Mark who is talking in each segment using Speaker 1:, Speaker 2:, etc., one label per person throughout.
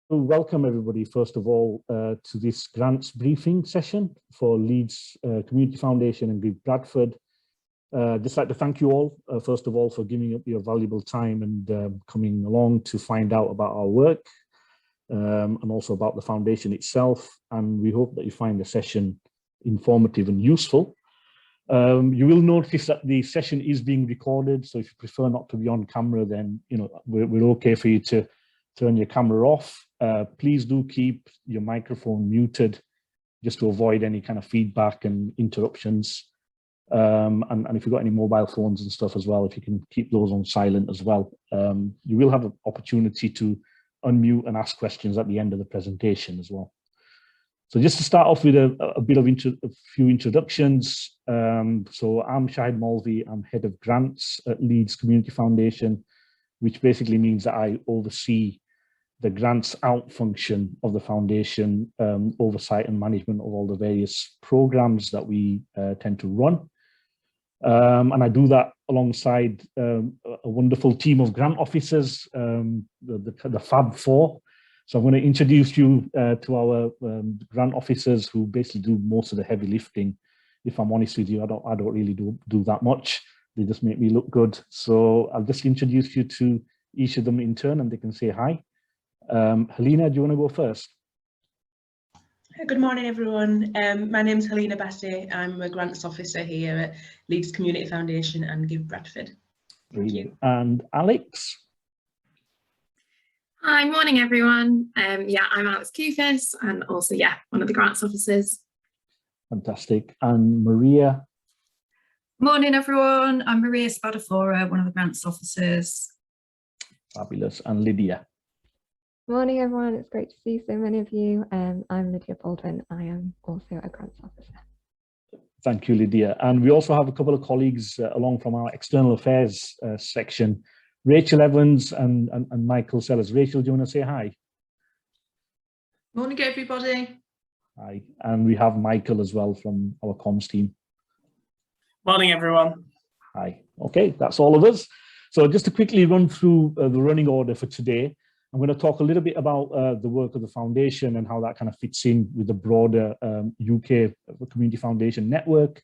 Speaker 1: Welcome everybody, first of all, to this grants briefing session for Leeds Community Foundation and GiveBradford. Just like to thank you all, first of all, for giving up your valuable time and coming along to find out about our work and also about the foundation itself. And we hope that you find the session informative and useful. You will notice that the session is being recorded, so if you prefer not to be on camera, then we're okay for you to turn your camera off. Please do keep your microphone muted just to avoid any kind of feedback and interruptions. And if you've got any mobile phones and stuff as well, if you can keep those on silent as well. You will have an opportunity to unmute and ask questions at the end of the presentation as well. So just to start off with a few introductions. So I'm Shahid Malvi, I'm Head of Grants at Leeds Community Foundation, which basically means that I oversee the grants out function of the foundation, oversight and management of all the various programs that we tend to run. And I do that alongside a wonderful team of grant officers, the Fab Four. So I'm going to introduce you to our grant officers who basically do most of the heavy lifting. If I'm honest with you, I don't really do that much. They just make me look good. So I'll just introduce you to each of them in turn and they can say hi. Helena, do you want to go first?
Speaker 2: Good morning, everyone. My name is Helena Bassey. I'm a grants officer here at Leeds Community Foundation and GiveBradford.
Speaker 1: Brilliant. And Alex?
Speaker 3: Hi, morning, everyone. I'm Alex Kufis and also, one of the grants officers.
Speaker 1: Fantastic. And Maria?
Speaker 4: Morning, everyone. I'm Maria Spadafora, one of the grants officers.
Speaker 1: Fabulous. And Lydia?
Speaker 5: Morning, everyone. It's great to see so many of you. I'm Lydia Baldwin. I am also a grants officer.
Speaker 1: Thank you, Lydia. And we also have a couple of colleagues along from our external affairs section, Rachel Evans and Michael Sellers. Rachel, do you want to say hi?
Speaker 6: Morning, everybody.
Speaker 1: Hi. And we have Michael as well from our comms team.
Speaker 7: Morning, everyone.
Speaker 1: Hi. Okay, that's all of us. So just to quickly run through the running order for today, I'm going to talk a little bit about the work of the foundation and how that kind of fits in with the broader UK Community Foundation network.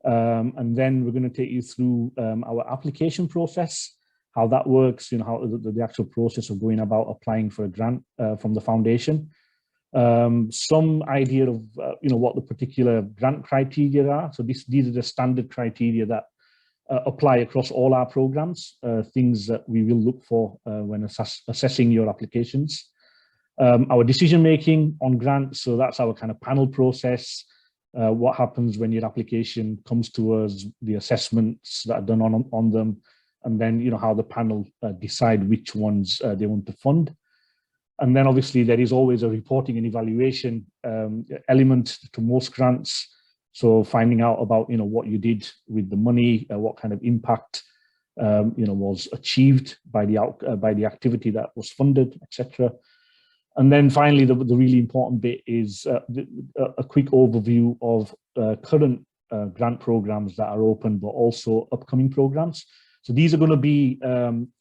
Speaker 1: And then we're going to take you through our application process, how that works, how the actual process of going about applying for a grant from the foundation. Some idea of, what the particular grant criteria are. So these are the standard criteria that apply across all our programs, things that we will look for when assessing your applications. Our decision making on grants, so that's our kind of panel process. What happens when your application comes to us, the assessments that are done on them, and then how the panel decide which ones they want to fund. And then obviously there is always a reporting and evaluation element to most grants. So finding out about what you did with the money, what kind of impact was achieved by the activity that was funded, etc. And then finally, the really important bit is a quick overview of current grant programs that are open, but also upcoming programs. So these are going to be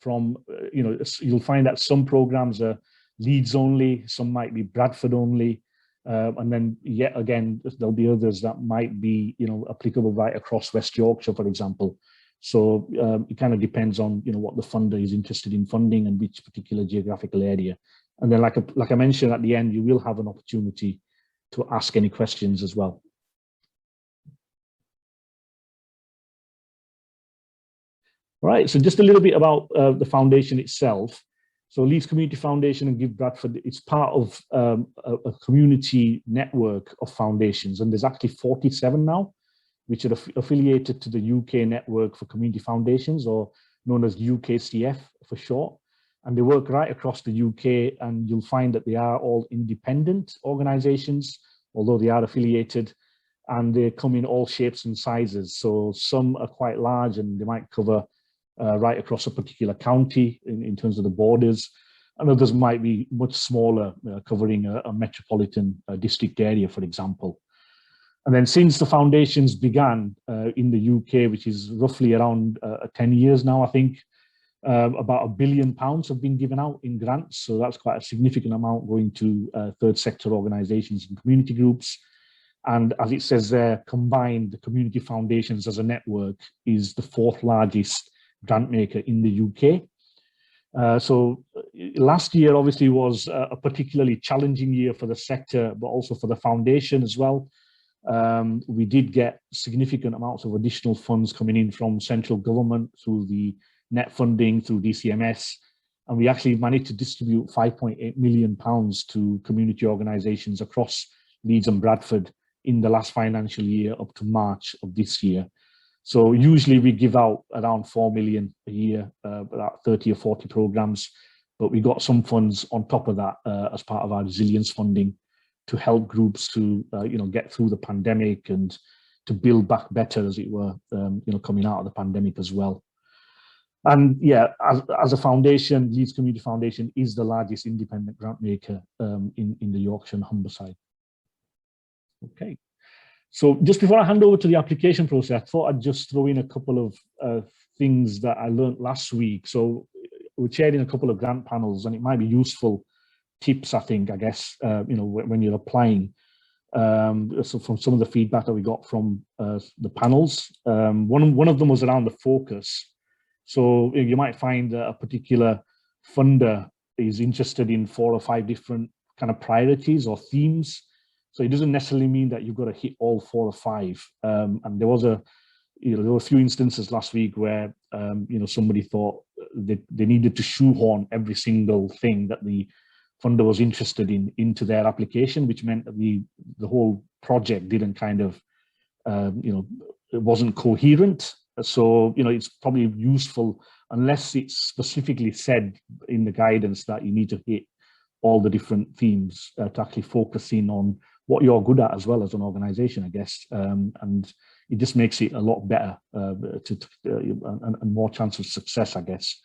Speaker 1: from you'll find that some programs are Leeds only, some might be Bradford only. And then yet again, there'll be others that might be, applicable right across West Yorkshire, for example. So it kind of depends on, what the funder is interested in funding and which particular geographical area. And then, like I mentioned at the end, you will have an opportunity to ask any questions as well. All right, so just a little bit about the foundation itself. So Leeds Community Foundation and GiveBradford, it's part of a community network of foundations, and there's actually 47 now, which are affiliated to the UK Network for Community Foundations, or known as UKCF for short. And they work right across the UK, and you'll find that they are all independent organisations, although they are affiliated, and they come in all shapes and sizes. So some are quite large, and they might cover right across a particular county in terms of the borders, and others might be much smaller, covering a metropolitan district area, for example. And then since the foundations began in the UK, which is roughly around 10 years now, I think, About £1 billion have been given out in grants, so that's quite a significant amount going to third sector organisations and community groups. And as it says there, combined, the community foundations as a network is the 4th largest grant maker in the UK. So last year obviously was a particularly challenging year for the sector, but also for the foundation as well. We did get significant amounts of additional funds coming in from central government through the net funding, through DCMS, and we actually managed to distribute £5.8 million to community organisations across Leeds and Bradford in the last financial year up to March of this year. So usually we give out around 4 million a year, about 30 or 40 programmes, but we got some funds on top of that as part of our resilience funding to help groups to get through the pandemic and to build back better, as it were, coming out of the pandemic as well. And yeah, as a foundation, Leeds Community Foundation is the largest independent grant maker in the Yorkshire and Humberside. Okay, so just before I hand over to the application process, I thought I'd just throw in a couple of things that I learned last week. So we're chairing a couple of grant panels, and it might be useful tips, I guess, when you're applying. So from some of the feedback that we got from the panels, one of them was around the focus. So you might find that a particular funder is interested in 4 or 5 different kind of priorities or themes. So it doesn't necessarily mean that you've got to hit all 4 or 5. And there were a few instances last week where somebody thought that they needed to shoehorn every single thing that the funder was interested in into their application, which meant that the whole project didn't kind of it wasn't coherent. So it's probably useful, unless it's specifically said in the guidance that you need to hit all the different themes, to actually focus in on what you're good at as well as an organization, I guess, and it just makes it a lot better and more chance of success, I guess.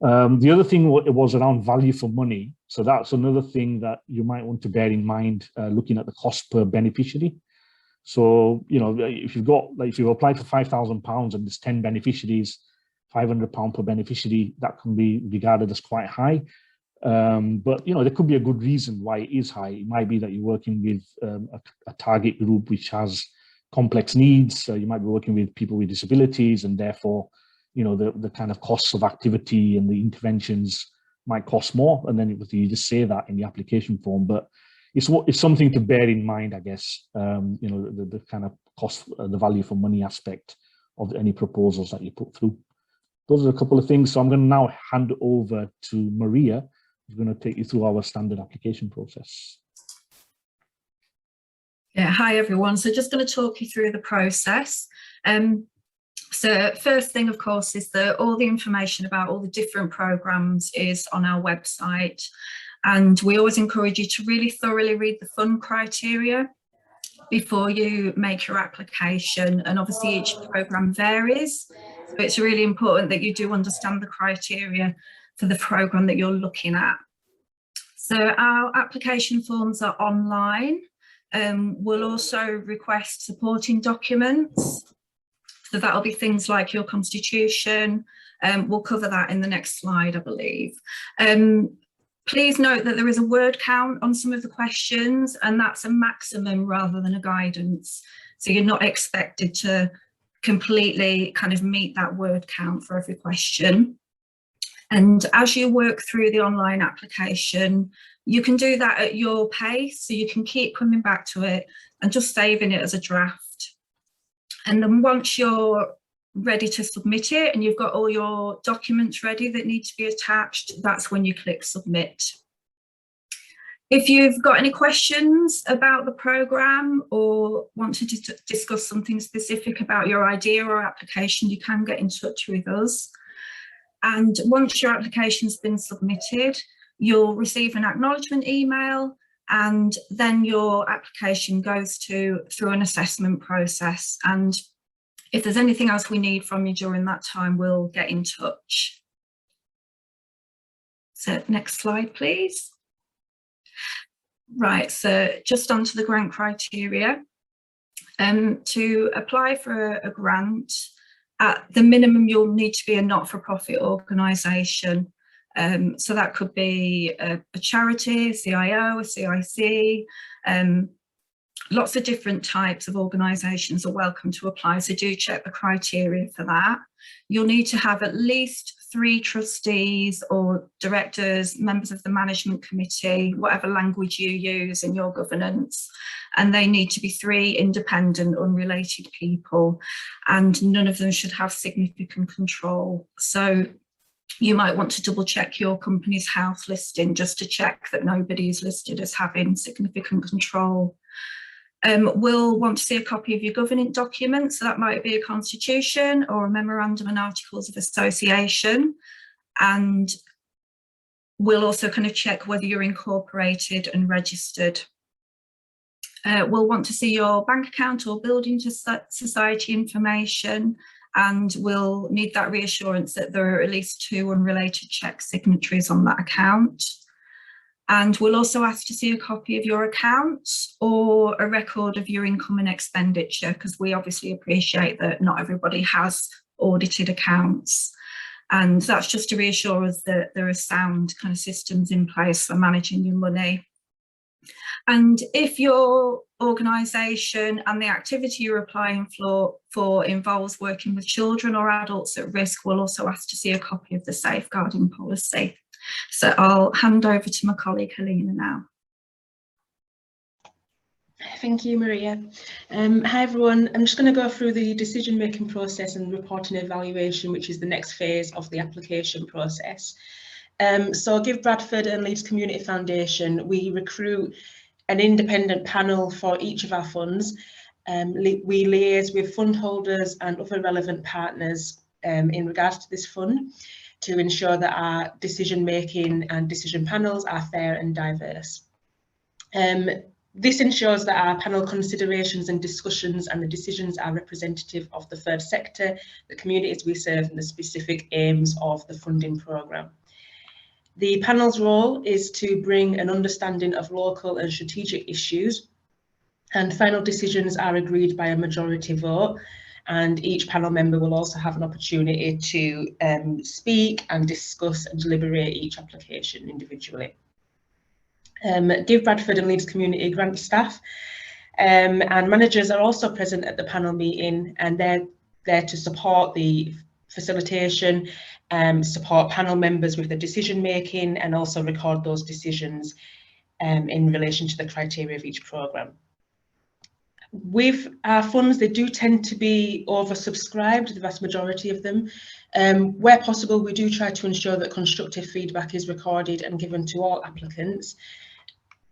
Speaker 1: The other thing was around value for money. So that's another thing that you might want to bear in mind, looking at the cost per beneficiary. So, if you've applied for £5,000 and there's 10 beneficiaries, £500 per beneficiary, that can be regarded as quite high. But, there could be a good reason why it is high. It might be that you're working with a target group which has complex needs. So you might be working with people with disabilities, and therefore, the kind of costs of activity and the interventions might cost more. And then you just say that in the application form. But it's something to bear in mind, I guess, the kind of cost, the value for money aspect of any proposals that you put through. Those are a couple of things. So I'm going to now hand over to Maria, who's going to take you through our standard application process.
Speaker 4: Yeah, hi everyone. So just going to talk you through the process. So first thing, of course, is that all the information about all the different programmes is on our website. And we always encourage you to really thoroughly read the fund criteria before you make your application. And obviously each programme varies. So it's really important that you do understand the criteria for the programme that you're looking at. So our application forms are online. We'll also request supporting documents. So that'll be things like your constitution. We'll cover that in the next slide, I believe. Please note that there is a word count on some of the questions, and that's a maximum rather than a guidance. So you're not expected to completely kind of meet that word count for every question. And as you work through the online application, you can do that at your pace, so you can keep coming back to it and just saving it as a draft. And then once you're ready to submit it and you've got all your documents ready that need to be attached, that's when you click submit. If you've got any questions about the programme or want to discuss something specific about your idea or application, you can get in touch with us. And once your application's been submitted, you'll receive an acknowledgement email, and then your application goes through an assessment process. And if there's anything else we need from you during that time, we'll get in touch. So next slide, please. Right, so just onto the grant criteria. To apply for a grant, At the minimum, you'll need to be a not-for-profit organisation. So that could be a charity, a CIO, a CIC. Lots of different types of organisations are welcome to apply, so do check the criteria for that. You'll need to have at least 3 trustees or directors, members of the management committee, whatever language you use in your governance, and they need to be 3 independent, unrelated people, and none of them should have significant control. So you might want to double check your company's house listing just to check that nobody is listed as having significant control. We'll want to see a copy of your governing documents, so that might be a constitution or a memorandum and articles of association, and we'll also kind of check whether you're incorporated and registered. We'll want to see your bank account or building society information, and we'll need that reassurance that there are at least 2 unrelated check signatories on that account. And we'll also ask to see a copy of your accounts or a record of your income and expenditure, because we obviously appreciate that not everybody has audited accounts. And that's just to reassure us that there are sound kind of systems in place for managing your money. And if your organisation and the activity you're applying for involves working with children or adults at risk, we'll also ask to see a copy of the safeguarding policy. So I'll hand over to my colleague Helena now.
Speaker 2: Thank you, Maria. Hi everyone, I'm just going to go through the decision making process and reporting evaluation, which is the next phase of the application process. So GiveBradford and Leeds Community Foundation, we recruit an independent panel for each of our funds. We liaise with fund holders and other relevant partners in regards to this fund to ensure that our decision making and decision panels are fair and diverse. This ensures that our panel considerations and discussions and the decisions are representative of the third sector, the communities we serve, and the specific aims of the funding programme. The panel's role is to bring an understanding of local and strategic issues, and final decisions are agreed by a majority vote, and each panel member will also have an opportunity to speak and discuss and deliberate each application individually. GiveBradford and Leeds Community Grant staff and managers are also present at the panel meeting, and they're there to support the facilitation, support panel members with the decision making, and also record those decisions in relation to the criteria of each programme. With our funds, they do tend to be oversubscribed, the vast majority of them. Where possible, we do try to ensure that constructive feedback is recorded and given to all applicants,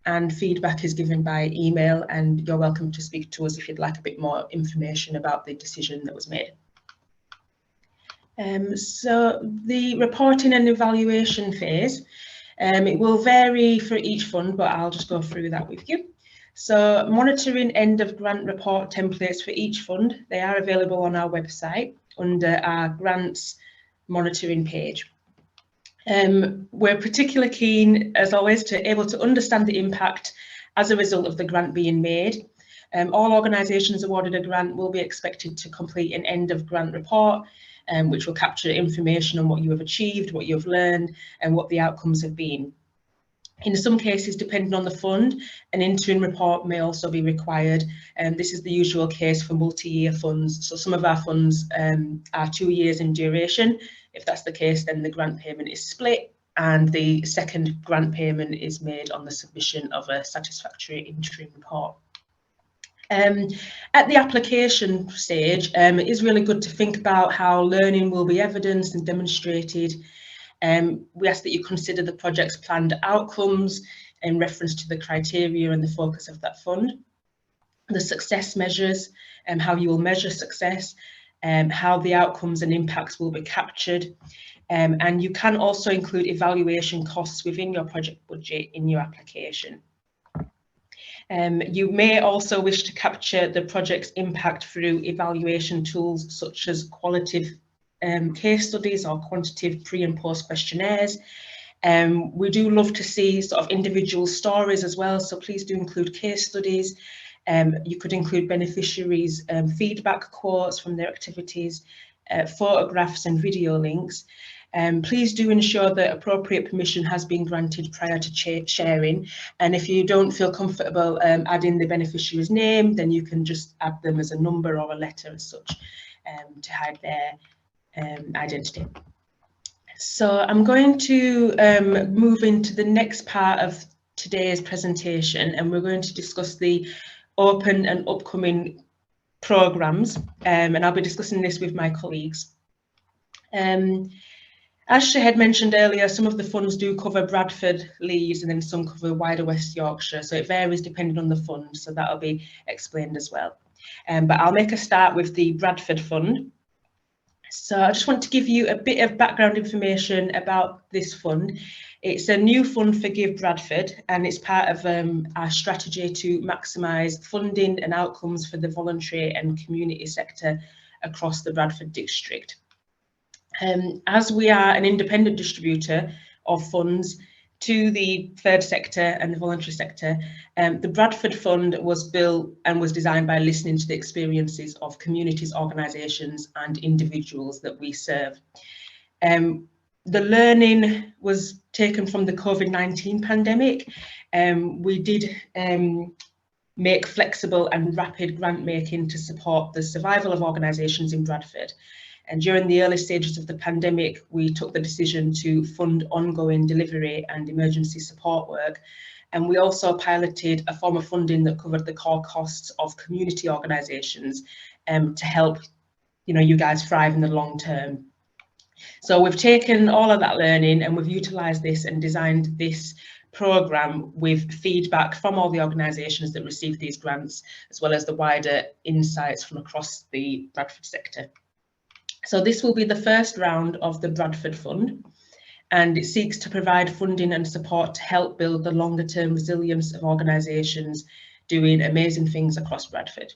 Speaker 2: and feedback is given by email, and you're welcome to speak to us if you'd like a bit more information about the decision that was made. So the reporting and evaluation phase, it will vary for each fund, but I'll just go through that with you. So monitoring end of grant report templates for each fund, they are available on our website under our grants monitoring page. We're particularly keen, as always, to able to understand the impact as a result of the grant being made. All organisations awarded a grant will be expected to complete an end of grant report, which will capture information on what you have achieved, what you have learned, and what the outcomes have been. In some cases, depending on the fund, an interim report may also be required, and this is the usual case for multi-year funds. So some of our funds are 2 years in duration. If that's the case, then the grant payment is split, and the second grant payment is made on the submission of a satisfactory interim report. At the application stage, it is really good to think about how learning will be evidenced and demonstrated. We ask that you consider the project's planned outcomes in reference to the criteria and the focus of that fund, the success measures, and how you will measure success, how the outcomes and impacts will be captured, and you can also include evaluation costs within your project budget in your application. You may also wish to capture the project's impact through evaluation tools such as qualitative case studies or quantitative pre and post questionnaires. We do love to see sort of individual stories as well, so please do include case studies. You could include beneficiaries' feedback quotes from their activities, photographs and video links. Please do ensure that appropriate permission has been granted prior to sharing, and if you don't feel comfortable adding the beneficiary's name, then you can just add them as a number or a letter as such to hide their identity. So I'm going to move into the next part of today's presentation, and we're going to discuss the open and upcoming programmes, and I'll be discussing this with my colleagues. As Shahid mentioned earlier, some of the funds do cover Bradford, Leeds, and then some cover wider West Yorkshire, so it varies depending on the fund, so that'll be explained as well. But I'll make a start with the Bradford Fund. So I just want to give you a bit of background information about this fund. It's a new fund for GiveBradford, and it's part of our strategy to maximise funding and outcomes for the voluntary and community sector across the Bradford district. As we are an independent distributor of funds to the third sector and the voluntary sector, the Bradford Fund was built and was designed by listening to the experiences of communities, organisations and individuals that we serve. The learning was taken from the COVID-19 pandemic. We did make flexible and rapid grant making to support the survival of organisations in Bradford. And during the early stages of the pandemic, we took the decision to fund ongoing delivery and emergency support work. And we also piloted a form of funding that covered the core costs of community organisations to help, you guys thrive in the long term. So we've taken all of that learning and we've utilised this and designed this programme with feedback from all the organisations that receive these grants, as well as the wider insights from across the Bradford sector. So this will be the first round of the Bradford Fund, and it seeks to provide funding and support to help build the longer term resilience of organisations doing amazing things across Bradford.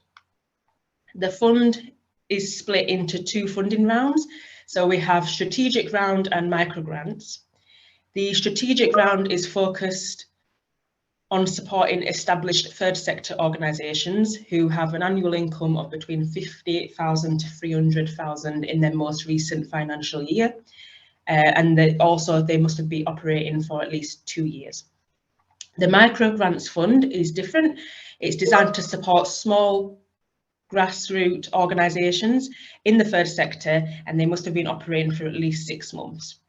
Speaker 2: The fund is split into two funding rounds. So we have strategic round and micro grants. The strategic round is focused on supporting established third sector organisations who have an annual income of between 50,000 to 300,000 in their most recent financial year. And they must be operating for at least 2 years. The Micro Grants Fund is different. It's designed to support small grassroots organisations in the third sector, and they must have been operating for at least 6 months.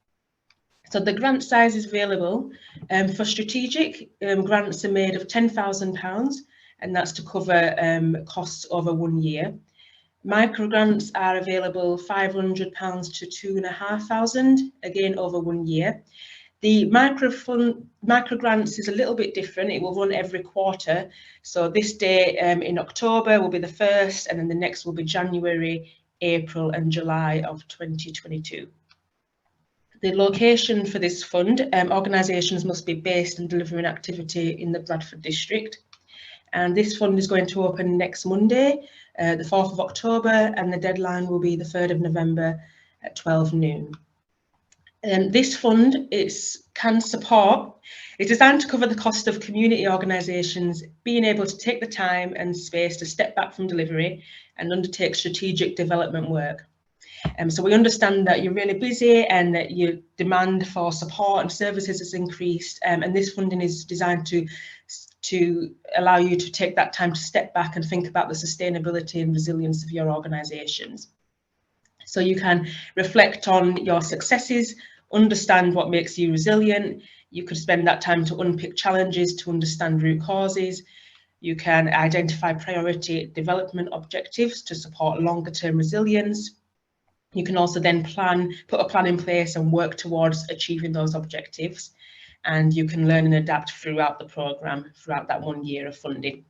Speaker 2: So the grant size is available. For strategic, grants are made of £10,000, and that's to cover costs over 1 year. Micro grants are available £500 to £2,500, again over 1 year. The micro grants is a little bit different. It will run every quarter. So this day in October will be the first, and then the next will be January, April and July of 2022. The location for this fund, organisations must be based and delivering activity in the Bradford district. And this fund is going to open next Monday, the 4th of October, and the deadline will be the 3rd of November at 12 noon. This fund is designed to cover the cost of community organisations being able to take the time and space to step back from delivery and undertake strategic development work. So we understand that you're really busy and that your demand for support and services has increased, and this funding is designed to allow you to take that time to step back and think about the sustainability and resilience of your organisations. So you can reflect on your successes, understand what makes you resilient. You could spend that time to unpick challenges, to understand root causes. You can identify priority development objectives to support longer term resilience. You can also then put a plan in place and work towards achieving those objectives. And you can learn and adapt throughout the programme, throughout that 1 year of funding.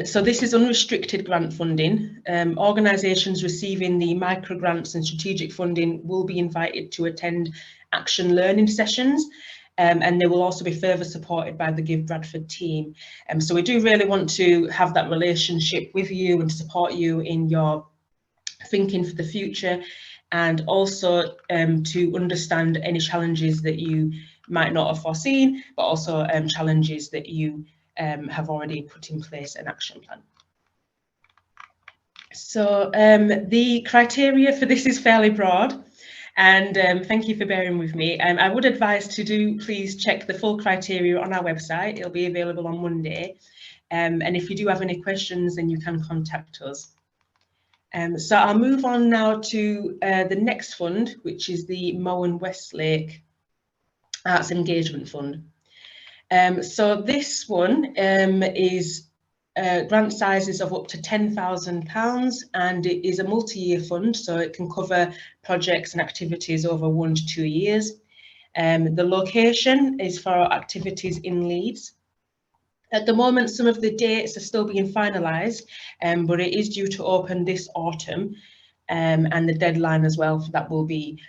Speaker 2: So this is unrestricted grant funding. Organisations receiving the micro grants and strategic funding will be invited to attend action learning sessions, and they will also be further supported by the GiveBradford team. So we do really want to have that relationship with you and support you in your thinking for the future, and also to understand any challenges that you might not have foreseen, but also challenges that you have already put in place an action plan. So the criteria for this is fairly broad, and thank you for bearing with me. I would advise to please check the full criteria on our website. It'll be available on Monday. And if you do have any questions, then you can contact us. So I'll move on now to the next fund, which is the Mohn Westlake Arts Engagement Fund. So this one is grant sizes of up to £10,000, and it is a multi-year fund, so it can cover projects and activities over 1 to 2 years. The location is for activities in Leeds. At the moment, some of the dates are still being finalised, but it is due to open this autumn, and the deadline as well for that will be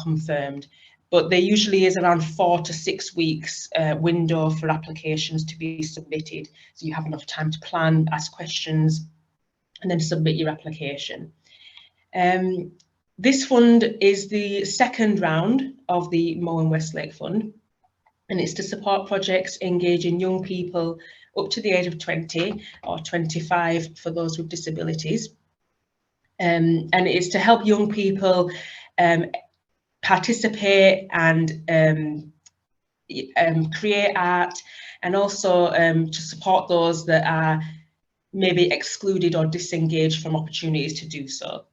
Speaker 2: confirmed. But there usually is around 4 to 6 weeks window for applications to be submitted, so you have enough time to plan, ask questions, and then submit your application. This fund is the second round of the Mohn Westlake Fund, and it's to support projects engaging young people up to the age of 20 or 25 for those with disabilities. And it's to help young people participate and create art, and also to support those that are maybe excluded or disengaged from opportunities to do so.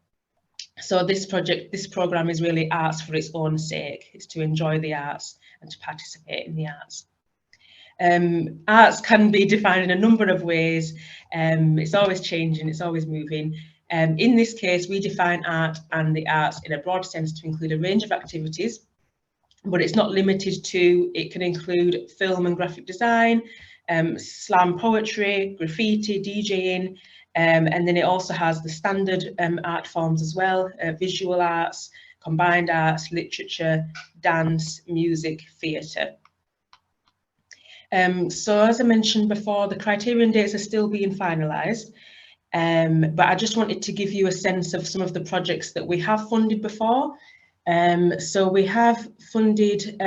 Speaker 2: So this program is really arts for its own sake. It's to enjoy the arts and to participate in the arts. Arts can be defined in a number of ways. It's always changing, it's always moving. In this case, we define art and the arts in a broad sense to include a range of activities, but it's not limited to, it can include film and graphic design, slam poetry, graffiti, DJing, and then it also has the standard art forms as well, visual arts, combined arts, literature, dance, music, theatre. So as I mentioned before, the criterion dates are still being finalised, but I just wanted to give you a sense of some of the projects that we have funded before. So we have funded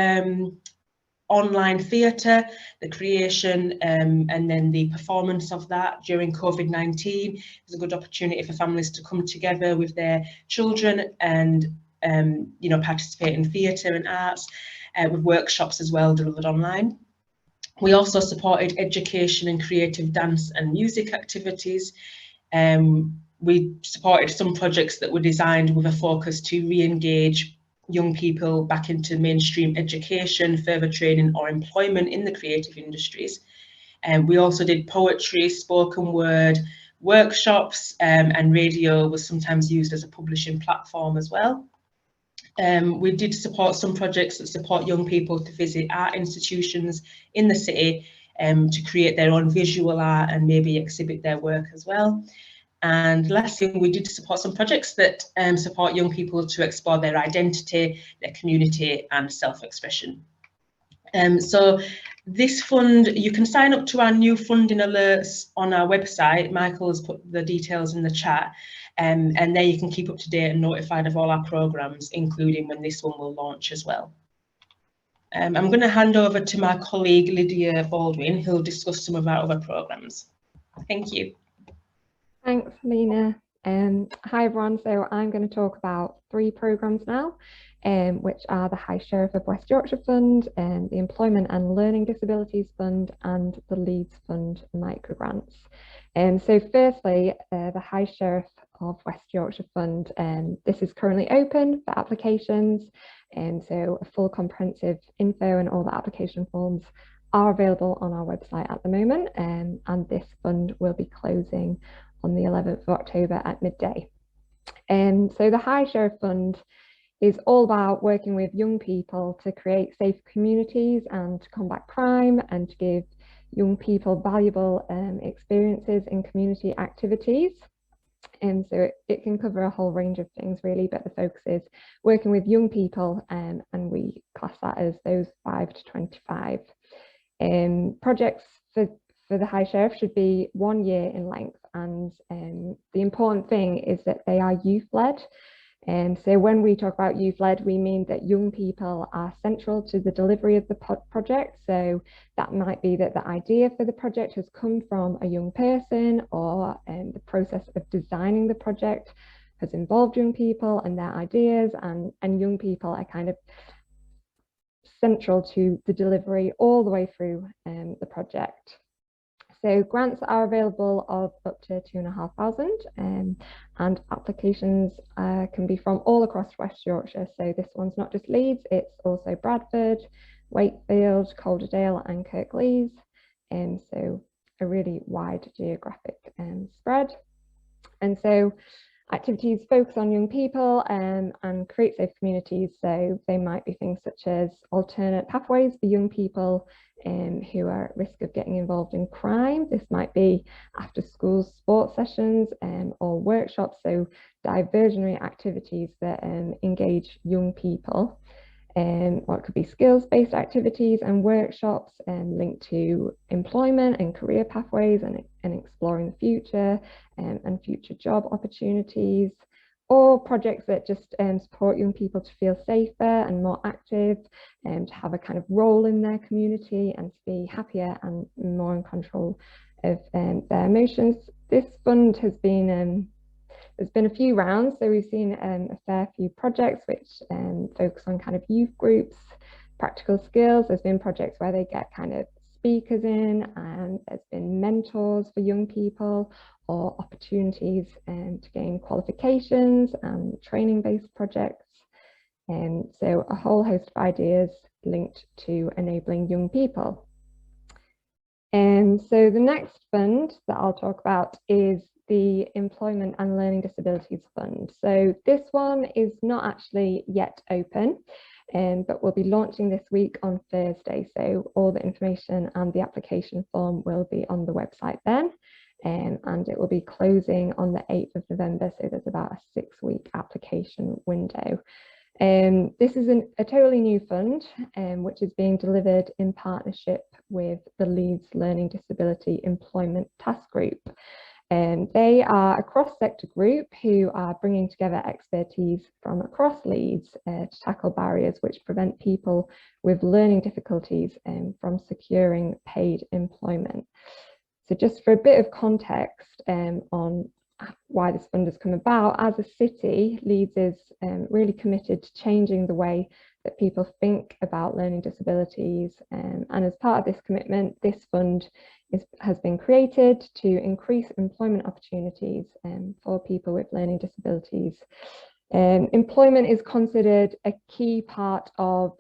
Speaker 2: online theatre, the creation and then the performance of that during COVID-19. It was a good opportunity for families to come together with their children and you know, participate in theatre and arts, with workshops as well delivered online. We also supported education and creative dance and music activities. We supported some projects that were designed with a focus to re-engage young people back into mainstream education, further training or employment in the creative industries. And we also did poetry, spoken word, workshops, and radio was sometimes used as a publishing platform as well. We did support some projects that support young people to visit art institutions in the city to create their own visual art and maybe exhibit their work as well. And lastly, we did support some projects that support young people to explore their identity, their community and self-expression. So this fund, you can sign up to our new funding alerts on our website. Michael has put the details in the chat, and there you can keep up to date and notified of all our programmes, including when this one will launch as well. I'm going to hand over to my colleague Lydia Baldwin, who'll discuss some of our other programmes. Thank you.
Speaker 5: Thanks, Lena. Hi everyone, so I'm going to talk about 3 programmes now, which are the High Sheriff of West Yorkshire Fund, the Employment and Learning Disabilities Fund and the Leeds Fund microgrants. So firstly, the High Sheriff of West Yorkshire Fund, this is currently open for applications, so a full comprehensive info and all the application forms are available on our website at the moment, and this fund will be closing on the 11th of October at midday. So the High Sheriff Fund is all about working with young people to create safe communities and to combat crime and to give young people valuable experiences in community activities. So it can cover a whole range of things really, but the focus is working with young people, and we class that as those 5 to 25. Projects for the High Sheriff should be 1 year in length, and the important thing is that they are youth-led. So when we talk about youth-led, we mean that young people are central to the delivery of the project. So that might be that the idea for the project has come from a young person, or the process of designing the project has involved young people and their ideas, and young people are kind of central to the delivery all the way through the project. So grants are available of up to 2,500, and applications can be from all across West Yorkshire. So this one's not just Leeds, it's also Bradford, Wakefield, Calderdale and Kirklees. So a really wide geographic spread. And so activities focus on young people and create safe communities. So they might be things such as alternate pathways for young people who are at risk of getting involved in crime. This might be after school sports sessions or workshops, so diversionary activities that engage young people. Or it could be skills-based activities and workshops linked to employment and career pathways and exploring the future and future job opportunities, or projects that just support young people to feel safer and more active and to have a kind of role in their community and to be happier and more in control of their emotions. This fund has been there's been a few rounds, so we've seen a fair few projects which focus on kind of youth groups, practical skills. There's been projects where they get kind of speakers in, and there's been mentors for young people, or opportunities to gain qualifications and training-based projects. So a whole host of ideas linked to enabling young people. So the next fund that I'll talk about is the Employment and Learning Disabilities Fund. So this one is not actually yet open, but we'll be launching this week on Thursday. So all the information and the application form will be on the website then, and it will be closing on the 8th of November. So there's about a 6-week application window. This is a totally new fund, which is being delivered in partnership with the Leeds Learning Disability Employment Task Group. They are a cross-sector group who are bringing together expertise from across Leeds to tackle barriers which prevent people with learning difficulties from securing paid employment. So just for a bit of context on why this fund has come about, as a city, Leeds is really committed to changing the way that people think about learning disabilities, and as part of this commitment, this fund has been created to increase employment opportunities for people with learning disabilities. Employment is considered a key part of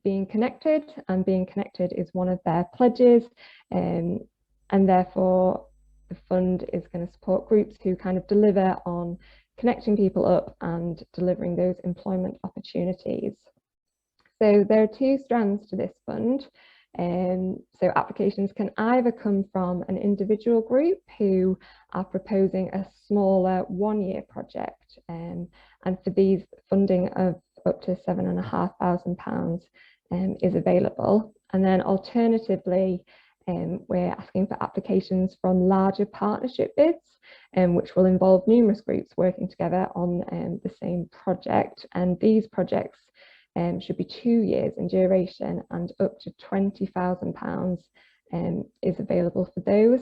Speaker 5: being connected, and being connected is one of their pledges, and therefore the fund is going to support groups who kind of deliver on connecting people up and delivering those employment opportunities. So there are 2 strands to this fund. So applications can either come from an individual group who are proposing a smaller 1-year project, and for these, funding of up to £7,500 is available. And then alternatively, we're asking for applications from larger partnership bids, which will involve numerous groups working together on the same project. And these projects should be 2 years in duration, and up to £20,000 is available for those.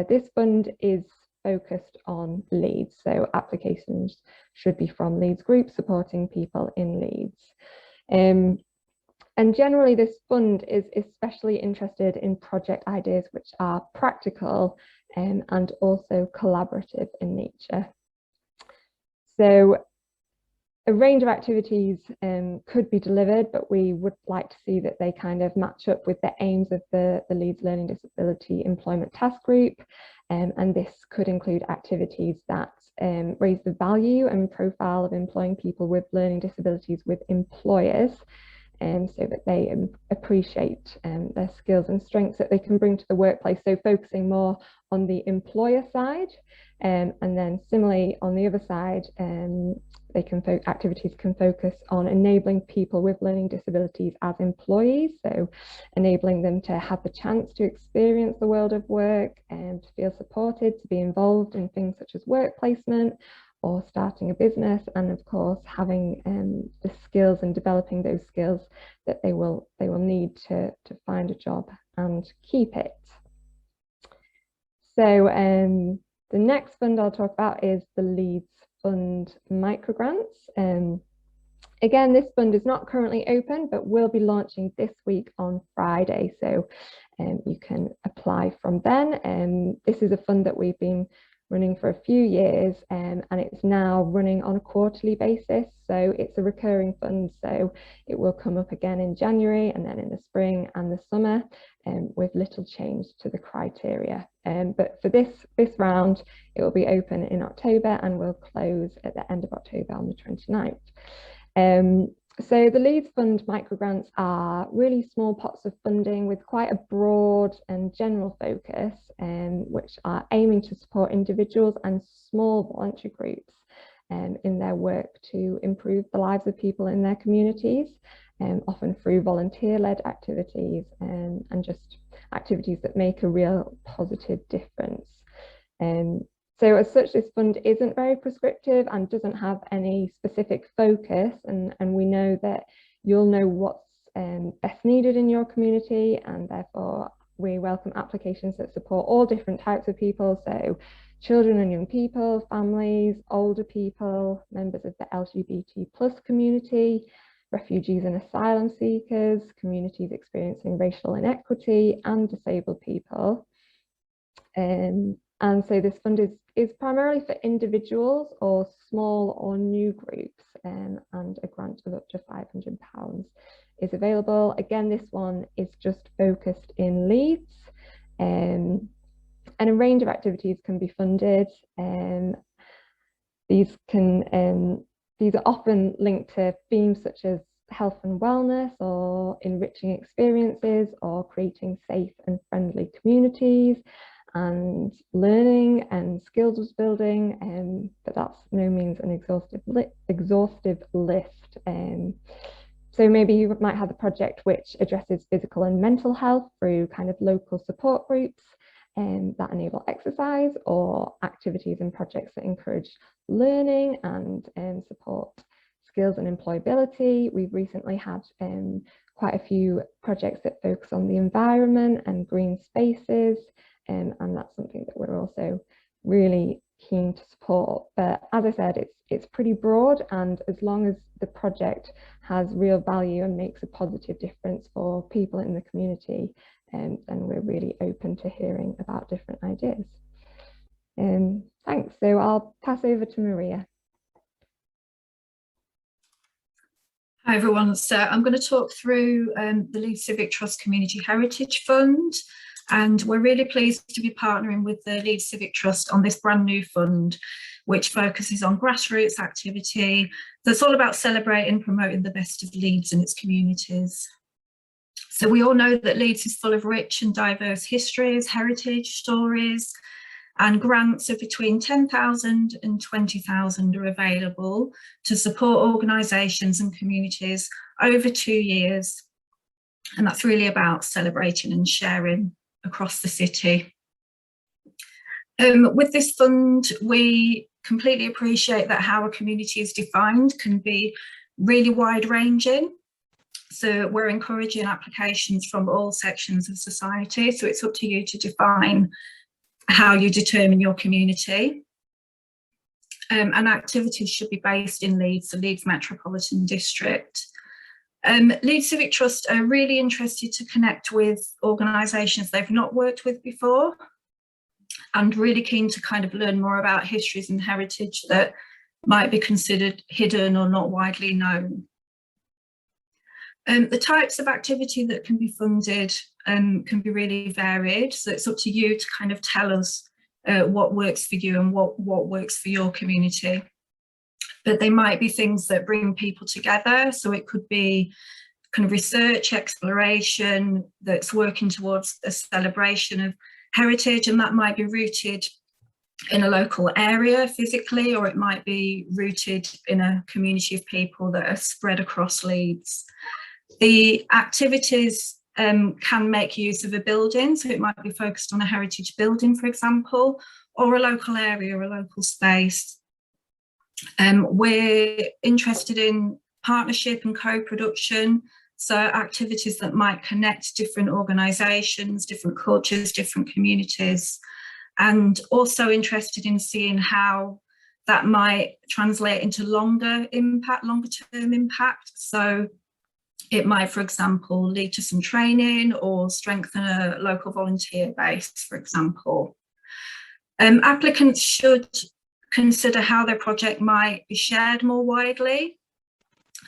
Speaker 5: This fund is focused on Leeds, so applications should be from Leeds groups supporting people in Leeds. And generally, this fund is especially interested in project ideas which are practical and also collaborative in nature. So a range of activities could be delivered, but we would like to see that they kind of match up with the aims of the Leeds Learning Disability Employment Task Group. And this could include activities that raise the value and profile of employing people with learning disabilities with employers, so that they appreciate their skills and strengths that they can bring to the workplace. So focusing more on the employer side, and then similarly on the other side, activities can focus on enabling people with learning disabilities as employees, so enabling them to have the chance to experience the world of work and to feel supported, to be involved in things such as work placement, or starting a business, and of course having the skills and developing those skills that they will need to find a job and keep it. So the next fund I'll talk about is the Leeds Fund Microgrants. Again, this fund is not currently open, but will be launching this week on Friday, so you can apply from then. This is a fund that we've been running for a few years, and it's now running on a quarterly basis, so it's a recurring fund, so it will come up again in January and then in the spring and the summer, with little change to the criteria. But for this round, it will be open in October and will close at the end of October on the 29th. So the Leeds Fund microgrants are really small pots of funding with quite a broad and general focus, which are aiming to support individuals and small voluntary groups in their work to improve the lives of people in their communities, often through volunteer-led activities and just activities that make a real positive difference. So as such, this fund isn't very prescriptive and doesn't have any specific focus, and we know that you'll know what's best needed in your community, and therefore we welcome applications that support all different types of people, so children and young people, families, older people, members of the LGBT+ community, refugees and asylum seekers, communities experiencing racial inequity, and disabled people. And so this fund is primarily for individuals or small or new groups, and a grant of up to £500 is available. Again, this one is just focused in Leeds, and a range of activities can be funded. These are often linked to themes such as health and wellness, or enriching experiences, or creating safe and friendly communities, and learning and skills building, but that's no means an exhaustive list. So maybe you might have a project which addresses physical and mental health through kind of local support groups that enable exercise, or activities and projects that encourage learning and support skills and employability. We've recently had quite a few projects that focus on the environment and green spaces, and that's something that we're also really keen to support. But as I said, it's pretty broad, and as long as the project has real value and makes a positive difference for people in the community, then we're really open to hearing about different ideas. Thanks. So I'll pass over to Maria.
Speaker 4: Hi everyone, so I'm going to talk through the Leeds Civic Trust Community Heritage Fund, and we're really pleased to be partnering with the Leeds Civic Trust on this brand new fund, which focuses on grassroots activity that's all about celebrating and promoting the best of Leeds and its communities. So we all know that Leeds is full of rich and diverse histories, heritage, stories, and grants of between 10,000 and 20,000 are available to support organisations and communities over 2 years. And that's really about celebrating and sharing across the city. With this fund, we completely appreciate that how a community is defined can be really wide-ranging. So we're encouraging applications from all sections of society. So it's up to you to define how you determine your community. And activities should be based in Leeds, the Leeds Metropolitan District. Leeds Civic Trust are really interested to connect with organisations they've not worked with before, and really keen to kind of learn more about histories and heritage that might be considered hidden or not widely known. The types of activity that can be funded can be really varied, so it's up to you to kind of tell us what works for you and what works for your community. But they might be things that bring people together, so it could be kind of research, exploration that's working towards a celebration of heritage, and that might be rooted in a local area physically, or it might be rooted in a community of people that are spread across Leeds. The activities can make use of a building, so it might be focused on a heritage building, for example, or a local area, or a local space. We're interested in partnership and co-production, so activities that might connect different organisations, different cultures, different communities, and also interested in seeing how that might translate into longer term impact. So it might, for example, lead to some training or strengthen a local volunteer base, for example. Applicants should consider how their project might be shared more widely.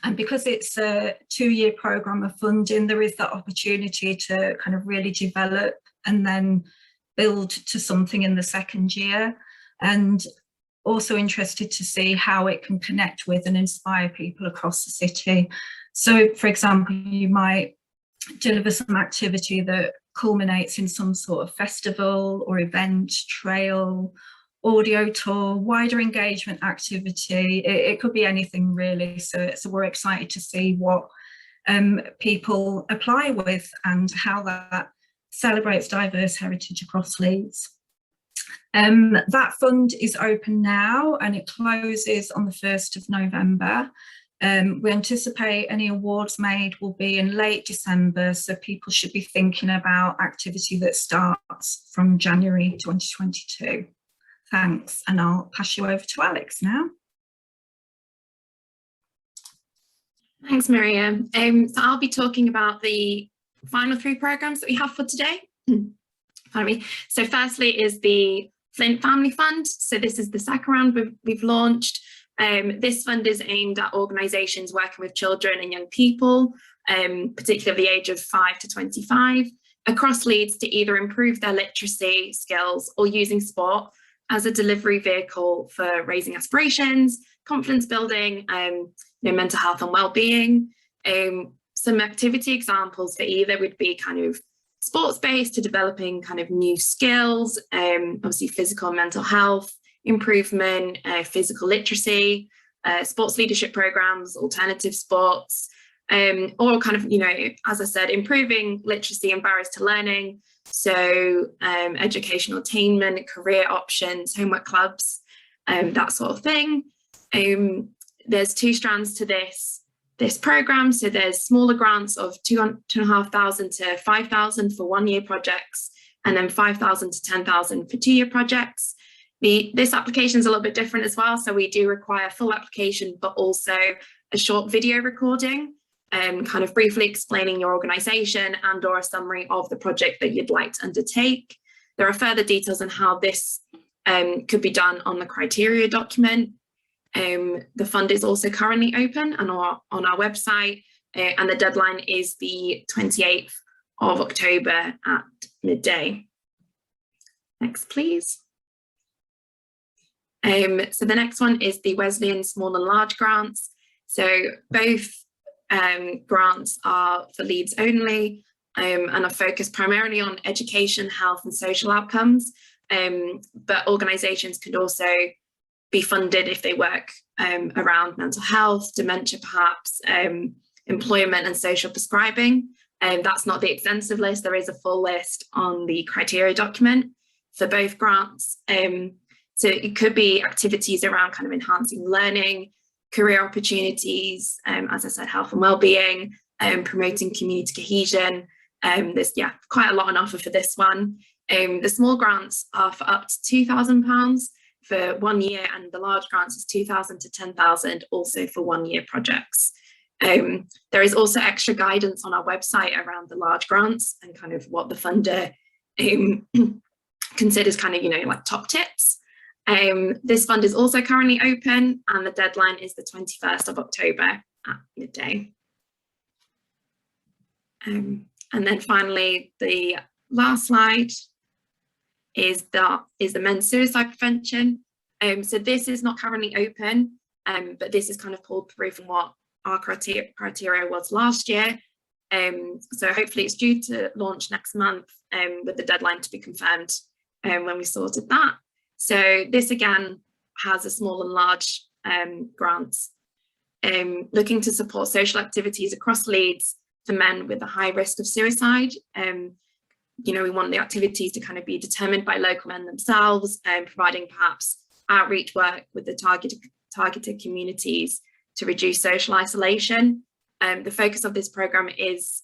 Speaker 4: And because it's a 2-year programme of funding, there is that opportunity to kind of really develop and then build to something in the second year. And also interested to see how it can connect with and inspire people across the city. So, for example, you might deliver some activity that culminates in some sort of festival or event, trail, audio tour, wider engagement activity. It could be anything really. So we're excited to see what people apply with and how that celebrates diverse heritage across Leeds. That fund is open now and it closes on the 1st of November. We anticipate any awards made will be in late December, so people should be thinking about activity that starts from January 2022. Thanks, and I'll pass you over to Alex now.
Speaker 3: Thanks, Miriam. So I'll be talking about the final 3 programmes that we have for today. Pardon me. So firstly is the Flint Family Fund. So this is the second round we've launched. This fund is aimed at organisations working with children and young people, particularly of the age of 5 to 25, across Leeds to either improve their literacy skills or using sport as a delivery vehicle for raising aspirations, confidence building, mental health and well-being. Some activity examples for either would be kind of sports-based to developing kind of new skills, obviously physical and mental health improvement, physical literacy, sports leadership programs, alternative sports, or kind of, as I said, improving literacy and barriers to learning. So educational attainment, career options, homework clubs, that sort of thing. There's 2 strands to this programme. So there's smaller grants of £2,500 to £5,000 for 1-year projects, and then £5,000 to £10,000 for 2-year projects. This application is a little bit different as well. So we do require full application, but also a short video recording, kind of briefly explaining your organisation and or a summary of the project that you'd like to undertake. There are further details on how this could be done on the criteria document. The fund is also currently open and on our website, and the deadline is the 28th of October at midday. Next, please. So the next one is the Wesleyan small and large grants. So both grants are for Leeds only, and are focused primarily on education, health and social outcomes, but organisations could also be funded if they work around mental health, dementia perhaps, employment and social prescribing. That's not the extensive list. There is a full list on the criteria document for both grants. So it could be activities around kind of enhancing learning, career opportunities, as I said, health and well-being, promoting community cohesion. There's quite a lot on offer for this one. The small grants are for up to £2,000 for 1 year, and the large grants is £2,000 to £10,000 also for 1-year projects. There is also extra guidance on our website around the large grants and kind of what the funder considers kind of, like top tips. This fund is also currently open and the deadline is the 21st of October at midday. And then finally, the last slide is the men's suicide prevention. So this is not currently open, but this is kind of pulled through from what our criteria was last year. So hopefully it's due to launch next month, with the deadline to be confirmed when we sorted that. So this again has a small and large grants, looking to support social activities across Leeds for men with a high risk of suicide. We want the activities to kind of be determined by local men themselves, providing perhaps outreach work with the targeted communities to reduce social isolation. The focus of this programme is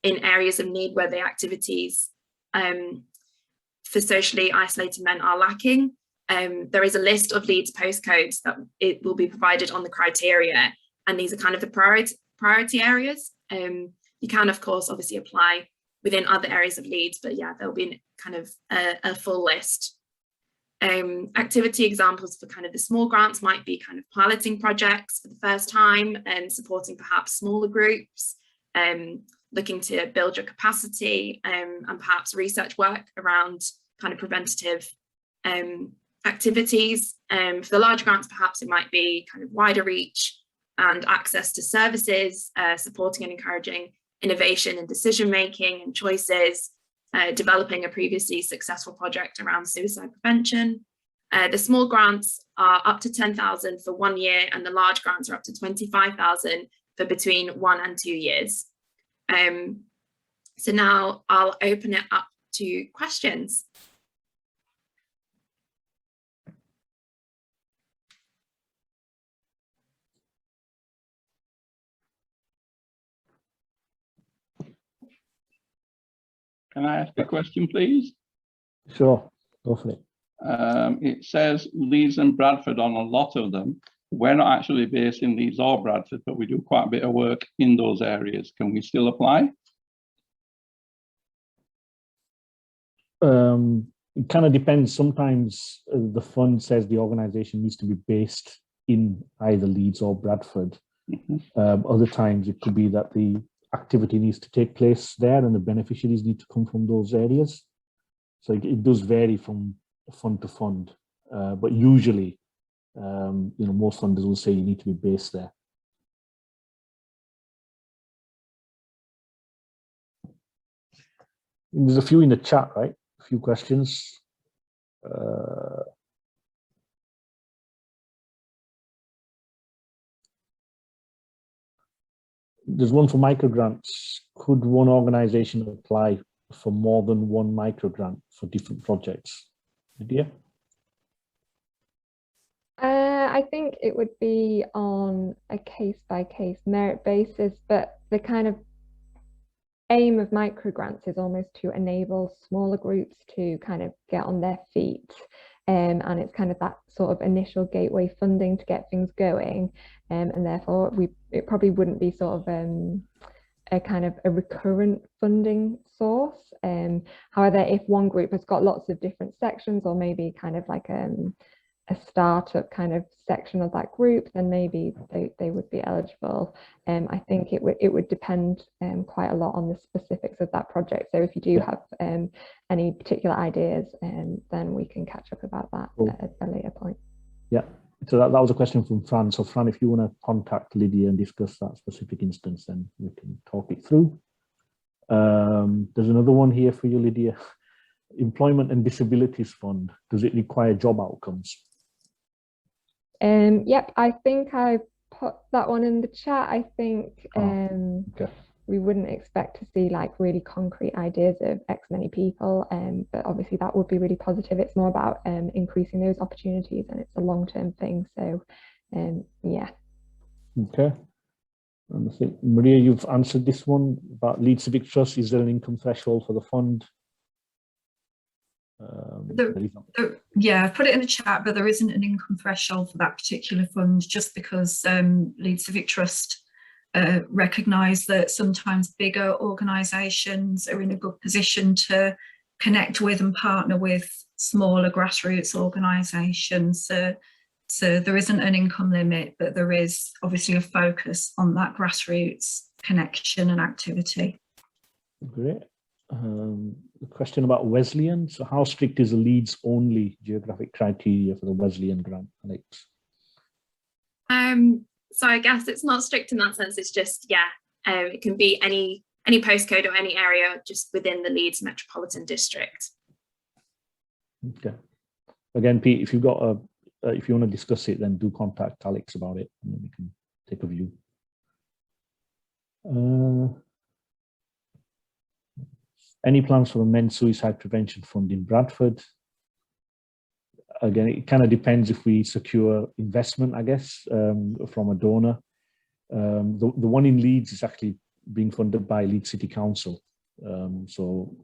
Speaker 3: in areas of need where the activities for socially isolated men are lacking. There is a list of Leeds postcodes that it will be provided on the criteria, and these are kind of the priority areas. You can, of course, obviously apply within other areas of Leeds, but yeah, there'll be kind of a full list. Activity examples for kind of the small grants might be kind of piloting projects for the first time and supporting perhaps smaller groups, looking to build your capacity, and perhaps research work around kind of preventative activities. For the large grants, perhaps it might be kind of wider reach and access to services, supporting and encouraging innovation and decision making and choices, developing a previously successful project around suicide prevention. The small grants are up to 10,000 for 1 year, and the large grants are up to 25,000 for between 1 and 2 years. So now I'll open it up to questions.
Speaker 6: Can I ask a question, please?
Speaker 1: Sure, go for it.
Speaker 6: It says Leeds and Bradford on a lot of them. We're not actually based in Leeds or Bradford, but we do quite a bit of work in those areas. Can we still apply?
Speaker 1: It kind of depends. Sometimes the fund says the organisation needs to be based in either Leeds or Bradford. Other times it could be that the activity needs to take place there and the beneficiaries need to come from those areas. So it does vary from fund to fund, but usually, most funders will say you need to be based there. There's a few in the chat, right? A few questions. There's one for microgrants. Could one organisation apply for more than one microgrant for different projects? Lydia?
Speaker 5: I think it would be on a case-by-case merit basis, but the kind of aim of microgrants is almost to enable smaller groups to kind of get on their feet. And it's kind of that sort of initial gateway funding to get things going. And therefore, it probably wouldn't be sort of a kind of a recurrent funding source. However, if one group has got lots of different sections, or maybe kind of like a startup kind of section of that group, then maybe they would be eligible. I think it would depend quite a lot on the specifics of that project. So if you do have any particular ideas, then we can catch up about that at a later point.
Speaker 1: Yeah, so that was a question from Fran. So Fran, if you want to contact Lydia and discuss that specific instance, then we can talk it through. There's another one here for you, Lydia. Employment and Disabilities Fund, does it require job outcomes?
Speaker 5: Yep, I think I put that one in the chat. I think we wouldn't expect to see like really concrete ideas of X many people, but obviously that would be really positive. It's more about increasing those opportunities, and it's a long-term thing. So yeah. Okay.
Speaker 1: And I think, Maria, you've answered this one about Leeds Civic Trust. Is there an income threshold for the fund?
Speaker 4: Yeah, I've put it in the chat, but there isn't an income threshold for that particular fund, just because Leeds Civic Trust recognise that sometimes bigger organisations are in a good position to connect with and partner with smaller grassroots organisations. So there isn't an income limit, but there is obviously a focus on that grassroots connection and activity.
Speaker 1: Great. The question about Wesleyan. So how strict is the Leeds only geographic criteria for the Wesleyan grant, Alex?
Speaker 3: So I guess it's not strict in that sense. It's just, it can be any postcode or any area just within the Leeds metropolitan district.
Speaker 1: Okay. Again, Pete, if you've got if you want to discuss it, then do contact Alex about it, and then we can take a view. Any plans for a men's suicide prevention fund in Bradford? again, it kind of depends if we secure investment, I guess, from a donor. The one in Leeds is actually being funded by Leeds City Council. So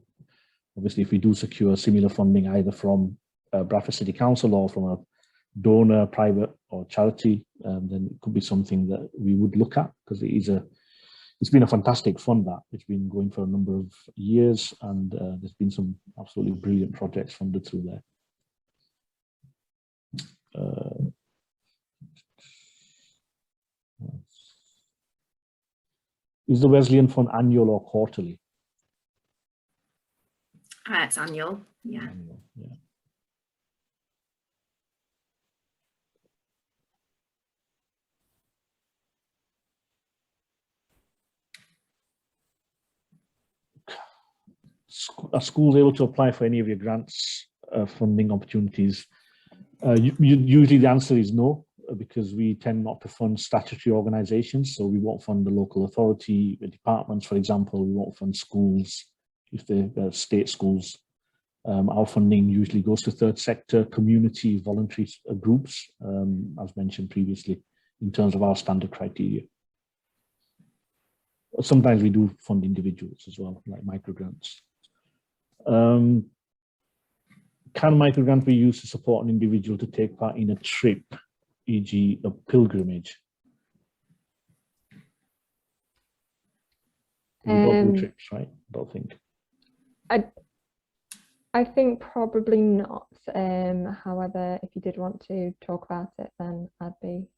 Speaker 1: obviously, if we do secure similar funding either from Bradford City Council or from a donor, private or charity, then it could be something that we would look at, because it's been a fantastic fund that it's been going for a number of years, and there's been some absolutely brilliant projects funded through there. Is the Wesleyan fund annual or quarterly?
Speaker 3: It's annual, yeah.
Speaker 1: Annual, yeah. Are schools able to apply for any of your grants funding opportunities? Usually the answer is no, because we tend not to fund statutory organisations. So we won't fund the local authority, the departments, for example. We won't fund schools if they're state schools. Our funding usually goes to third sector, community, voluntary groups, as mentioned previously, in terms of our standard criteria. Sometimes we do fund individuals as well, like microgrants. Can microgrant be used to support an individual to take part in a trip, e.g. a pilgrimage? We don't do trips, right? I don't think.
Speaker 5: I think probably not. However, if you did want to talk about it, then I'd be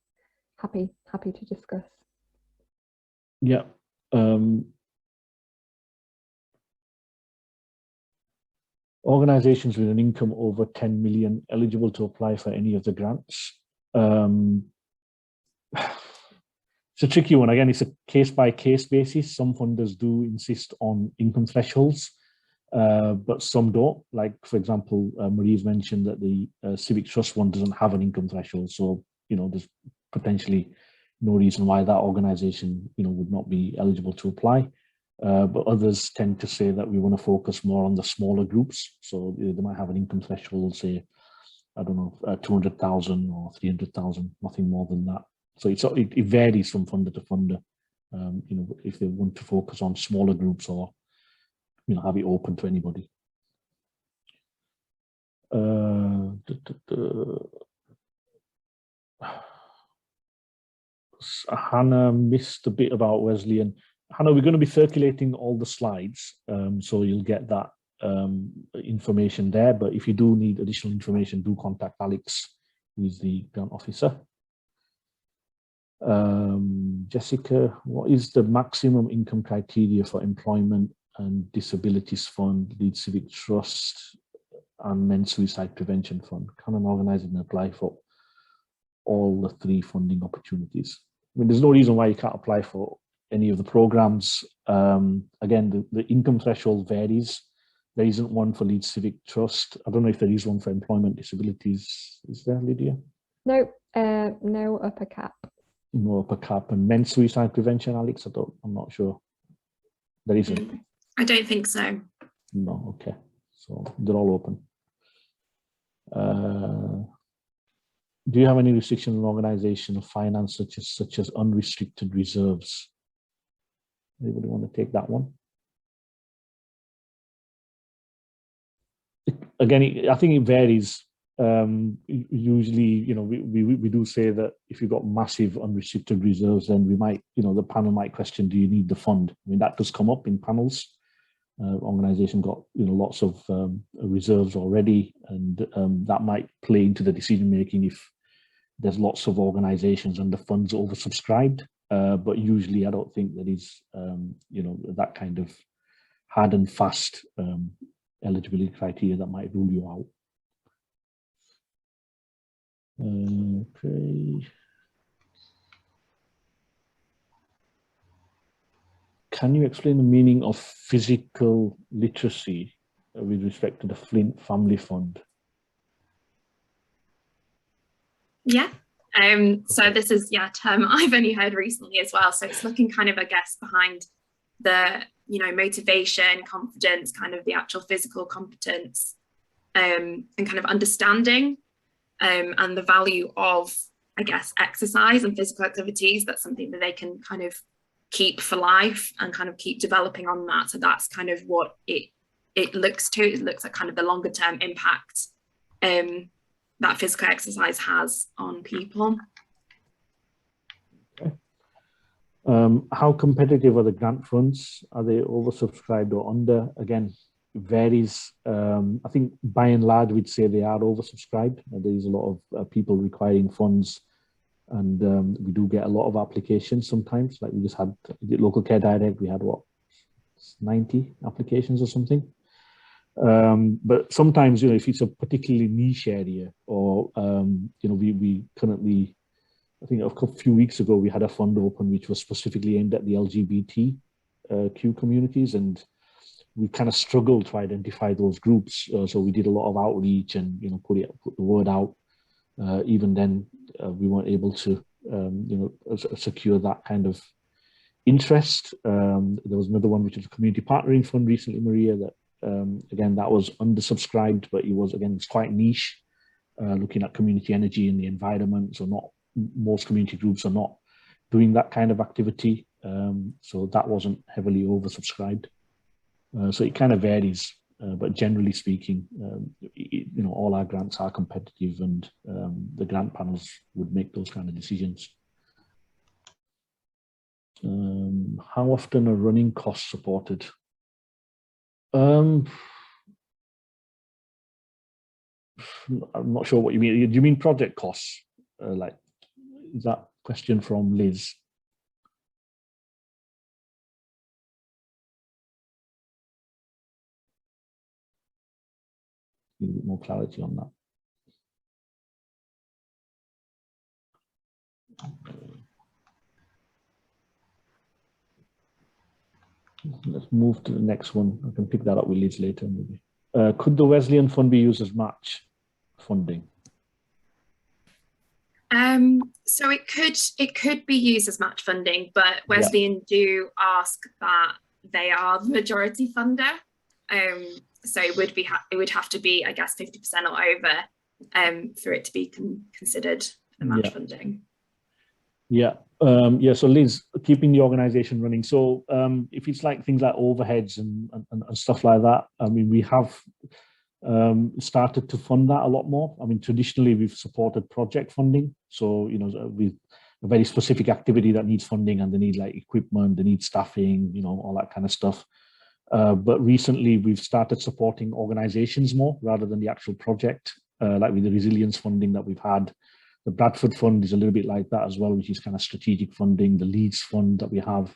Speaker 5: happy to discuss.
Speaker 1: Yeah. Organisations with an income over 10 million eligible to apply for any of the grants. It's a tricky one. Again, it's a case-by-case basis. Some funders do insist on income thresholds, but some don't. Like, for example, Marie's mentioned that the Civic Trust one doesn't have an income threshold. So, there's potentially no reason why that organisation, would not be eligible to apply. But others tend to say that we want to focus more on the smaller groups. So they might have an income threshold, say, I don't know, 200,000 or 300,000, nothing more than that. So it varies from funder to funder, if they want to focus on smaller groups or, have it open to anybody. Hannah missed a bit about Wesleyan. Hannah, we're going to be circulating all the slides, so you'll get that information there. But if you do need additional information, do contact Alex, who is the grant officer. Jessica, what is the maximum income criteria for employment and disabilities fund, Leeds Civic Trust, and Men's Suicide Prevention Fund? Can an organisation apply for all the three funding opportunities? I mean, there's no reason why you can't apply for any of the programs. Again, the income threshold varies. There isn't one for Leeds Civic Trust. I don't know if there is one for employment disabilities. Is there, Lydia?
Speaker 5: No, no upper cap.
Speaker 1: No upper cap. And men's suicide prevention, Alex, I'm not sure. There isn't.
Speaker 3: I don't think so.
Speaker 1: No, okay. So they're all open. Do you have any restrictions on organisation of finance, such as unrestricted reserves? Anybody want to take that one? Again, I think it varies. Usually, we do say that if you've got massive unrestricted reserves, then we might, the panel might question, do you need the fund? I mean, that does come up in panels. Organisation got, lots of reserves already, and that might play into the decision making if there's lots of organisations and the funds oversubscribed. But usually I don't think there is, that kind of hard and fast eligibility criteria that might rule you out. Okay. Can you explain the meaning of physical literacy with respect to the Flint Family Fund?
Speaker 3: Yeah. So this is a term I've only heard recently as well. So it's looking kind of, I guess, behind the, motivation, confidence, kind of the actual physical competence, and kind of understanding. and the value of, I guess, exercise and physical activities. That's something that they can kind of keep for life and kind of keep developing on that. So that's kind of what it looks to. It looks at kind of the longer term impact that physical exercise has on people.
Speaker 1: Okay. How competitive are the grant funds? Are they oversubscribed or under? Again, it varies. I think by and large, we'd say they are oversubscribed. There's a lot of people requiring funds, and we do get a lot of applications sometimes. Like we just had Local Care Direct, we had what, 90 applications or something. But sometimes, if it's a particularly niche area, or we currently, I think a few weeks ago we had a fund open which was specifically aimed at the LGBTQ communities, and we kind of struggled to identify those groups. So we did a lot of outreach and put the word out. Even then, we weren't able to secure that kind of interest. There was another one which was a community partnering fund recently, Maria, that again, that was undersubscribed, but it's quite niche, looking at community energy and the environment. So not most community groups are not doing that kind of activity. So that wasn't heavily oversubscribed. So it kind of varies, but generally speaking, all our grants are competitive, and the grant panels would make those kind of decisions. How often are running costs supported? I'm not sure what you mean. Do you mean project costs? Is that question from Liz? Need a bit more clarity on that. Let's move to the next one. I can pick that up with Liz later, maybe. Could the Wesleyan fund be used as match funding?
Speaker 3: So it could be used as match funding, but Wesleyan do ask that they are the majority funder. So it would have to be, I guess, 50% or over for it to be considered for match funding. Yeah.
Speaker 1: So Liz, keeping the organization running. So if it's like things like overheads and stuff like that, I mean, we have started to fund that a lot more. I mean, traditionally we've supported project funding. So, with a very specific activity that needs funding, and they need like equipment, they need staffing, all that kind of stuff. But recently we've started supporting organizations more rather than the actual project, like with the resilience funding that we've had. The Bradford fund is a little bit like that as well, which is kind of strategic funding. The Leeds fund that we have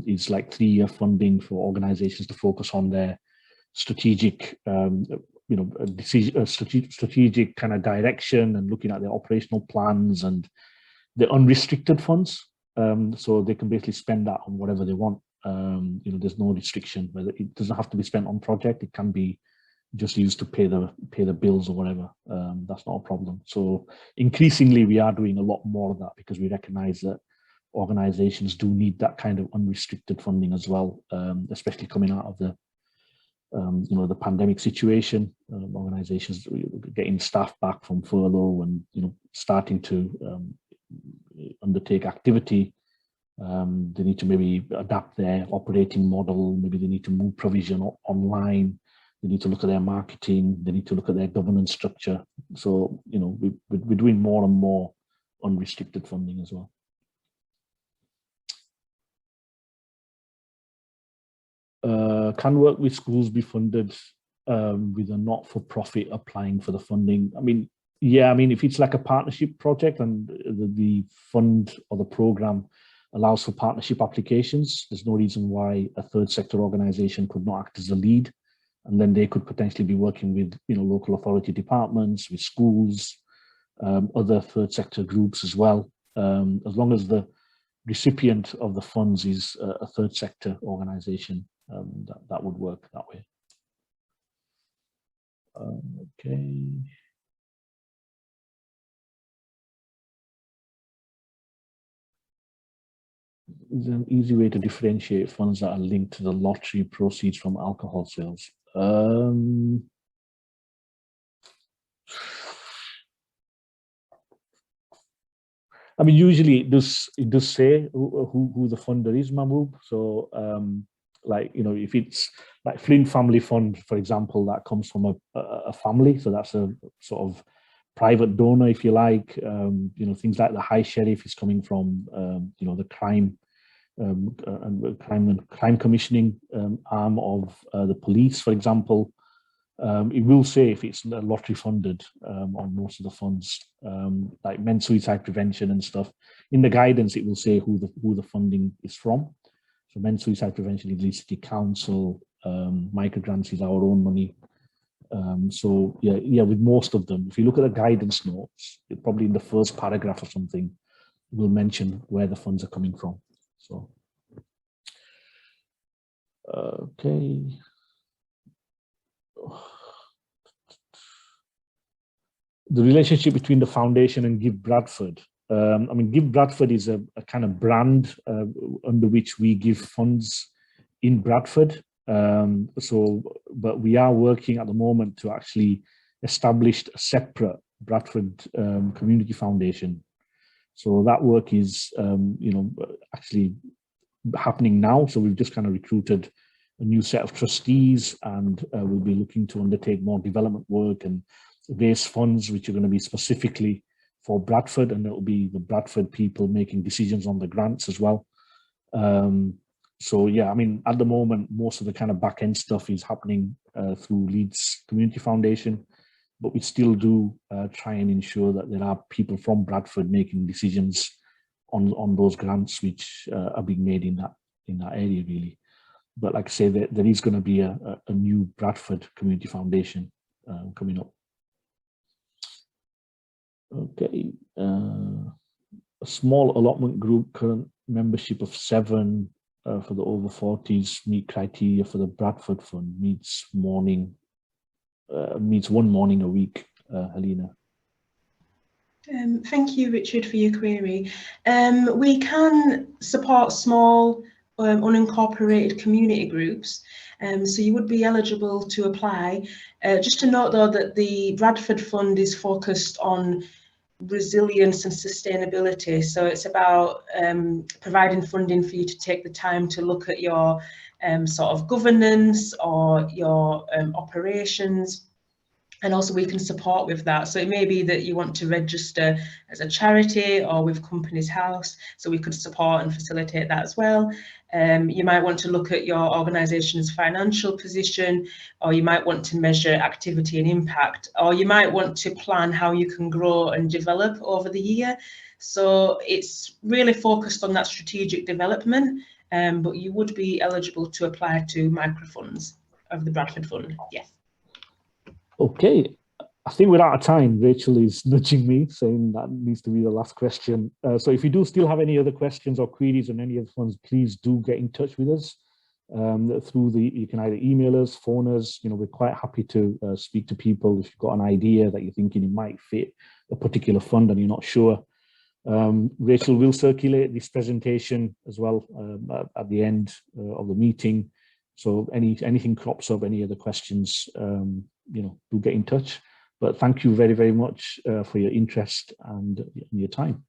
Speaker 1: is like 3-year funding for organizations to focus on their strategic, strategic kind of direction, and looking at their operational plans, and the unrestricted funds. So they can basically spend that on whatever they want. There's no restriction, whether it doesn't have to be spent on project. It can be just used to pay the bills or whatever. That's not a problem. So increasingly we are doing a lot more of that, because we recognize that organizations do need that kind of unrestricted funding as well, especially coming out of the the pandemic situation. Organizations getting staff back from furlough, and starting to undertake activity. They need to maybe adapt their operating model. Maybe they need to move provision online. They need to look at their marketing. They need to look at their governance structure. So, we're doing more and more unrestricted funding as well. Can work with schools be funded with a not-for-profit applying for the funding? I mean, yeah, if it's like a partnership project and the fund or the program allows for partnership applications, there's no reason why a third sector organization could not act as a lead. And then they could potentially be working with, local authority departments, with schools, other third sector groups as well. As long as the recipient of the funds is a third sector organization, that would work that way. Okay. Is there an easy way to differentiate funds that are linked to the lottery proceeds from alcohol sales? I mean, usually it does say who the funder is, Mahmood. So, like, you know, if it's like Flint Family Fund, for example, that comes from a family, so that's a sort of private donor, if you like. You know, things like the High Sheriff is coming from, you know, the crime commissioning arm of the police, for example. It will say if it's lottery funded on most of the funds, like men's suicide prevention and stuff. In the guidance, it will say who the funding is from. So men's suicide prevention is Leeds City Council, microgrants is our own money. So yeah, with most of them, if you look at the guidance notes, probably in the first paragraph or something, it will mention where the funds are coming from. So, okay. The relationship between the foundation and GiveBradford. I mean, GiveBradford is a kind of brand under which we give funds in Bradford. But we are working at the moment to actually establish a separate Bradford Community Foundation. So that work is, you know, actually happening now. So we've just kind of recruited a new set of trustees, and we'll be looking to undertake more development work and raise funds which are going to be specifically for Bradford, and it'll be the Bradford people making decisions on the grants as well. So yeah, I mean, at the moment, most of the kind of back end stuff is happening through Leeds Community Foundation, but we still do try and ensure that there are people from Bradford making decisions on those grants which are being made in that area, really. But like I say, there is going to be a new Bradford Community Foundation coming up. Okay, a small allotment group, current membership of 7 for the over 40s, meet criteria for the Bradford Fund, meets one morning a week. Helena.
Speaker 2: Thank you, Richard, for your query. We can support small unincorporated community groups, so you would be eligible to apply. Just to note though that the Bradford Fund is focused on resilience and sustainability, so it's about providing funding for you to take the time to look at your sort of governance or your operations, and also we can support with that. So it may be that you want to register as a charity or with Companies House, so we could support and facilitate that as well. You might want to look at your organisation's financial position, or you might want to measure activity and impact, or you might want to plan how you can grow and develop over the year. So it's really focused on that strategic development, but you would be eligible to apply to microfunds of the Bradford Fund, yes.
Speaker 1: Okay, I think we're out of time. Rachel is nudging me, saying that needs to be the last question. So if you do still have any other questions or queries on any of the funds, please do get in touch with us you can either email us, phone us. You know, we're quite happy to speak to people if you've got an idea that you're thinking it might fit a particular fund and you're not sure. Rachel will circulate this presentation as well at the end of the meeting. So anything crops up, any other questions, you know, do get in touch. But thank you very, very much for your interest and your time.